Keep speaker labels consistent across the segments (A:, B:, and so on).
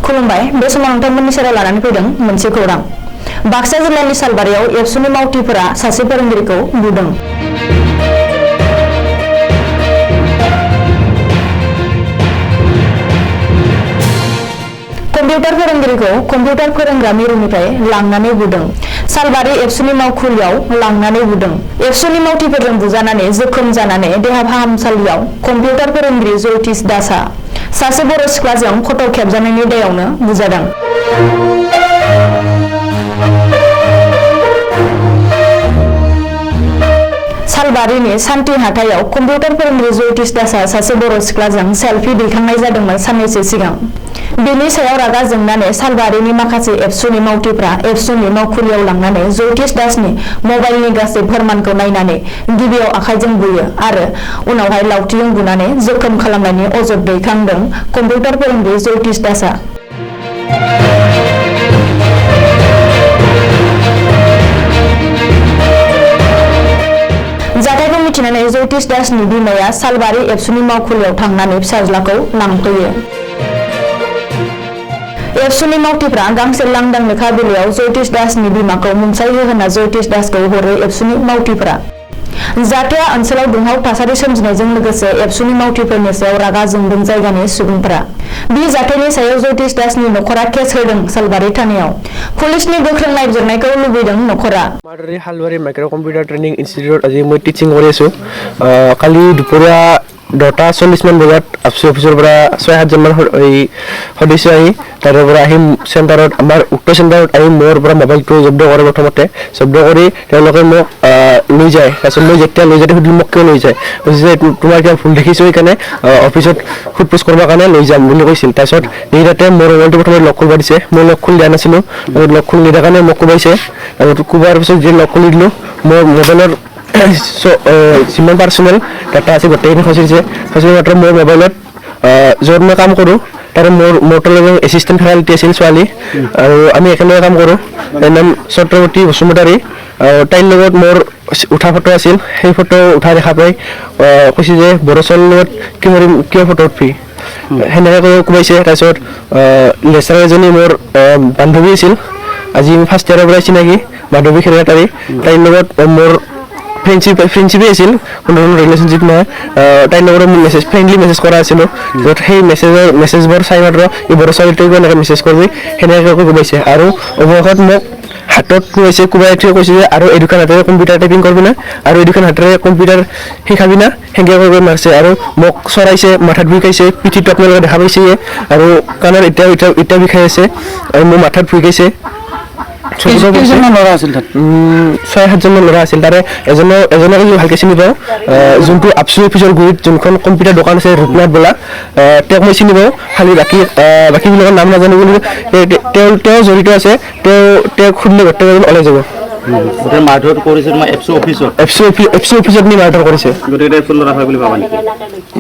A: खुलुमबाय बे समाव नोंथांमोननि सेराव लानानै फैदों मोनसे खौरां बाक्सा जिल्लानि सालबारियाव एबसुनि मावथिफोरा सासे फोरोंगिरिखौ बुदों कम्पिउटार फोरोंगिरिखौ कम्पिउटार फोरोंग्रा मिरुनिफ्राय लांनानै बुदों सालबारि एबसुनि मावखुलियाव लांनानै बुदों एबसुनि मावथिफोरजों बुजानानै जोखोम जानानै देहा फाहामसालियाव कम्पिउटार फोरोंगिरि जयतिश दासआ सासे बर' सिख्लाजों फट' खेबजानायनि दायावनो बुजादों सालबारिनि सान्ति हाथायाव कम्पिउटार फोरोंगिरि जयतिश दासआ सासे बर' सिख्लाजों सेल्फि दैखांनाय जादोंमोन साननैसो सिगां बेनि सायाव रागा जोंनानै सालबारिनि माखासे एबसुनि मावथिफ्रा एबसुनि मावखुलियाव लांनानै जयतिश दासनि मबाइलनि गासै फोरमानखौ नायनानै गिबियाव आखाइजों बुयो आरो उनावहाय लावथिजों बुनानै जोखोम खालामनायनि अजद दैखांदों कम्पिउटार फोरोंगिरि जयतिश दासआ जाथायखौ मिथिनानै जयतिश दासनि बिमाया सालबारि एबसुनि मावखुलियाव थांनानै फिसाज्लाखौ लांफैयो एबसुनि मावथिफ्रा गांसे लांदां लेखा बिलाइयाव जयतिश दासनि बिमाखौ मुंसाइ होना जयतिश दासखौ हरो एबसुनि मावथिफ्रा जाथाया ओनसोलाव दुंहाव थासारि सोमजिनायजों लोगोसे एबसुनि मावथिफोरनि सायाव रागा जोंदों जायगानि सुबुंफोरा बे जाथायनि सायाव जयतिश दासनि नखरा केस होदों सालबारि थानायाव पुलिसनि गोख्रों नायबिजिरनायखौ लुबैदों नखरा
B: मादुरि हालबारि माइक्र' कम्पिउटार ट्रेनिं इनस्टिट्यूट আজি মই টিচিং কৰি আছো কালি দুপৰীয়া 10:40 মান বজাত আপসি অফিচৰ পৰা 6-7 মান সদস্য আহি তাৰ পৰা আহি চেণ্টাৰত আমাৰ উক্ত চেণ্টাৰত আহি মোৰ পৰা মোবাইলটো জব্দ কৰে প্ৰথমতে জব্দ কৰি তেওঁলোকে মোক লৈ যায় তাৰপিছত মই যেতিয়া লৈ যাতে সুধিলোঁ মোক কিয় লৈ যায় কৈছে তোমাৰ কিবা ভুল দেখিছো সেইকাৰণে অফিচত সোধপোছ কৰিবৰ কাৰণে লৈ যাম বুলি কৈছিল তাৰপিছত এই তাতে মোৰ মোবাইলটো প্ৰথমে লক খুলি দিছে মই লক খুলি দিয়া নাছিলোঁ লক খুলি নিদিয়াৰ কাৰণে মোক কোবাইছে আৰু কোবাৰ পিছত যে লক খুলি দিলোঁ মোৰ মোবাইলৰ যিমান পাৰ্চনেল ডাটা আছে গোটেইখিনি খচিছে মাত্ৰ মোৰ মোবাইলত য'ত মই কাম কৰোঁ তাৰে মোৰ লগত এছিষ্টেণ্ট ফেকাল্টি আছিল ছোৱালী আৰু আমি একেলগে কাম কৰোঁ তাইৰ নাম চত্ৰৱতী বসুমতাৰী তাইৰ লগত মোৰ উঠা ফটো আছিল সেই ফটো উঠা দেখা পাই কৈছে যে বড়ো ছোৱালীৰ লগত কিয় ফটো উঠবি সেনেকৈ কোবাইছে তাৰপিছত লেচাৰ এজনী মোৰ বান্ধৱী আছিল আজি ফাৰ্ষ্ট ইয়াৰৰ পৰা চিনাকি মাধৱী খেৰেটাৰী তাইৰ লগত মোৰ ফ্ৰেণ্ডশ্বিপে আছিল কোনো ৰিলেশ্যনশ্বিপ নহয় তাইৰ লগত মই ফ্ৰেণ্ডলি মেছেজ কৰা আছিলোঁ য'ত সেই মেছেজবোৰ চাই মাত্ৰ এই বড়ো ছোৱালীটোক এনেকৈ মেছেজ কৰিবি সেনেকৈ কোবাইছে আৰু অৱশেষত মোক হাতত কোবাই কৈছে যে আৰু এই দুখন হাতেৰে কম্পিউটাৰ টাইপিং কৰিবি না আৰু এই দুখন হাতেৰে কম্পিউটাৰ শিকাবি না সেনেকৈ কৰিব মাৰিছে আৰু মোক চৰাইছে মাথাত বিষাইছে পিঠিটো আপোনালোকে দেখা পাইছে আৰু কাণৰ এতিয়া বিষাই আছে আৰু মোৰ মাথাত বিষাইছে 6-7 ল'ৰা আছিল তাত 6-7 জন ল'ৰা আছিল তাৰে এজনক ভালকৈ চিনি পাওঁ যোনটো আপচি অফিচৰ গুৰিত যোনখন কম্পিউটাৰ দোকান আছে ৰূপনাথ বোলা তেওঁক মই চিনি পাওঁ খালি বাকীবিলাকৰ নাম নাজানো বুলি তেওঁ জড়িত আছে তেওঁক সুধিলে গোটেইজন ওলাই যাব মাৰধৰ কৰিছে এফচি অফিচত নি মাৰধৰ কৰিছে গোটেইকেইটা এফচি ল'ৰা হয় বুলি ভাবা নেকি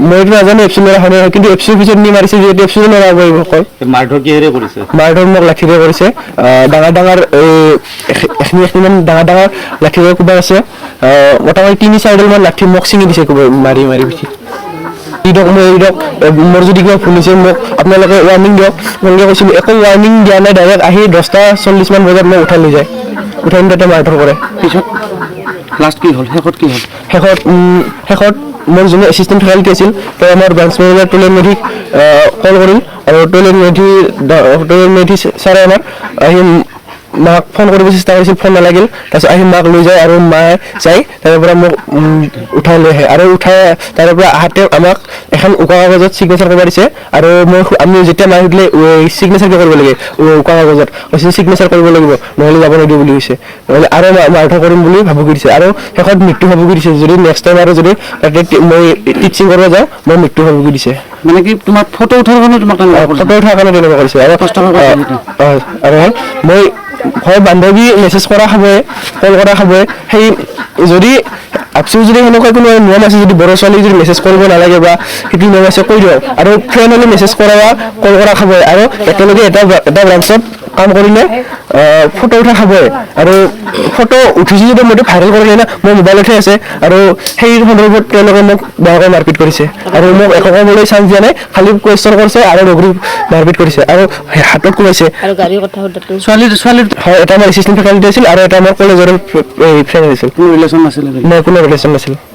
B: মইতো নাজানো এফচি ল'ৰা হয় নহয় কিন্তু এফচি অফিচত নি মাৰিছে যিহেতু এফচি ল'ৰা হ'ব কয় মাৰধৰ কিহেৰে কৰিছে মাৰধৰ মোক লাঠিৰে কৰিছে ডাঙৰ এখনিমান ডাঙৰ লাঠিৰে কোবাই আছে মোটামুটি 3-4 মান লাঠি মোক ছিঙি দিছে মাৰি পিঠি মোৰ যদি কিবা ভুল হৈছে মোক আপোনালোকে ৱাৰ্ণিং দিয়ক মই কৈছিলোঁ একো ৱাৰ্ণিং দিয়া নাই ডাইৰেক্ট আহি 10:40 মান বজাত মোক উঠাই লৈ যায় উঠাই তাতে মাৰধৰ কৰে পিছত লাষ্ট কি হ'ল শেষত মোৰ যোনে এছিষ্টেণ্ট ফেকাল্টি আছিল তেওঁ আমাৰ ব্ৰাঞ্চ মেনেজাৰ টইলেট মেধিক কল কৰিল আৰু টইলেট মেধি ছাৰে আমাৰ আহি মাক ফোন কৰিব চেষ্টা কৰিছিল ফোন নালাগিল তাৰপিছত আহি মাক লৈ যায় আৰু মায়ে যাই তাৰ পৰা মোক উঠাই লৈ আহে আৰু তাৰ পৰা আহোঁতে আমাক এখন উকা কাগজত ছিগনেচাৰ কৰিব দিছে আৰু আমি যেতিয়া মায়ে সুধিলে ছিগনেচাৰ কিয় কৰিব লাগে উকা কাগজত কৈছে ছিগনেচাৰ কৰিব লাগিব নহ'লে যাব নিদিওঁ বুলি কৈছে নহ'লে আৰু মাৰধৰ কৰিম বুলি ভাবুকি দিছে আৰু শেষত মৃত্যু ভাবুকি দিছে যদি নেক্সট টাইম আৰু যদি তাতে মই টিচিং কৰিব যাওঁ মই মৃত্যু ভাবুকি দিছে মানে কি তোমাৰ ফটো উঠাৰ কাৰণে তেনেকুৱা কৰিছে আৰু মই হয় বান্ধৱী মেছেজ কৰা খাবই কল কৰা খাবই সেই যদি আপচি যদি সেনেকুৱা কোনো নিয়ম আছে যদি বড়ো ছোৱালী যদি মেছেজ কৰিব নালাগে বা সেইটো নিয়ম আছে কৈ দিয়ক আৰু ফ্ৰেণ্ড হ'লে মেছেজ কৰা বা কল কৰা খাবই আৰু একেলগে এটা ব্ৰাঞ্চত কাম কৰিলে ফটো উঠা খাবই আৰু ফটো উঠিছে যদি মইতো ভাইৰেল কৰিলে না মোৰ মোবাইলতহে আছে আৰু সেই সন্দৰ্ভত তেওঁলোকে মোক বেয়াকৈ মাৰপিট কৰিছে আৰু মোক একো ক'বলৈ চান্স দিয়া নাই খালি কুৱেশ্যন কৰিছে আৰু নগৰী মাৰপিট কৰিছে আৰু হাতত কোবাইছে
C: আৰু গাড়ীৰ কথা সোধাটো
B: ছোৱালীৰ হয় এটা আমাৰ এছিষ্টেণ্ট ফেকাল্টি আছিল আৰু এটা আমাৰ কলেজৰ ফ্ৰেণ্ড আছিল
D: কোনো ৰিলেশ্যন নাছিলে
B: নাই কোনো ৰিলেশ্যন নাছিল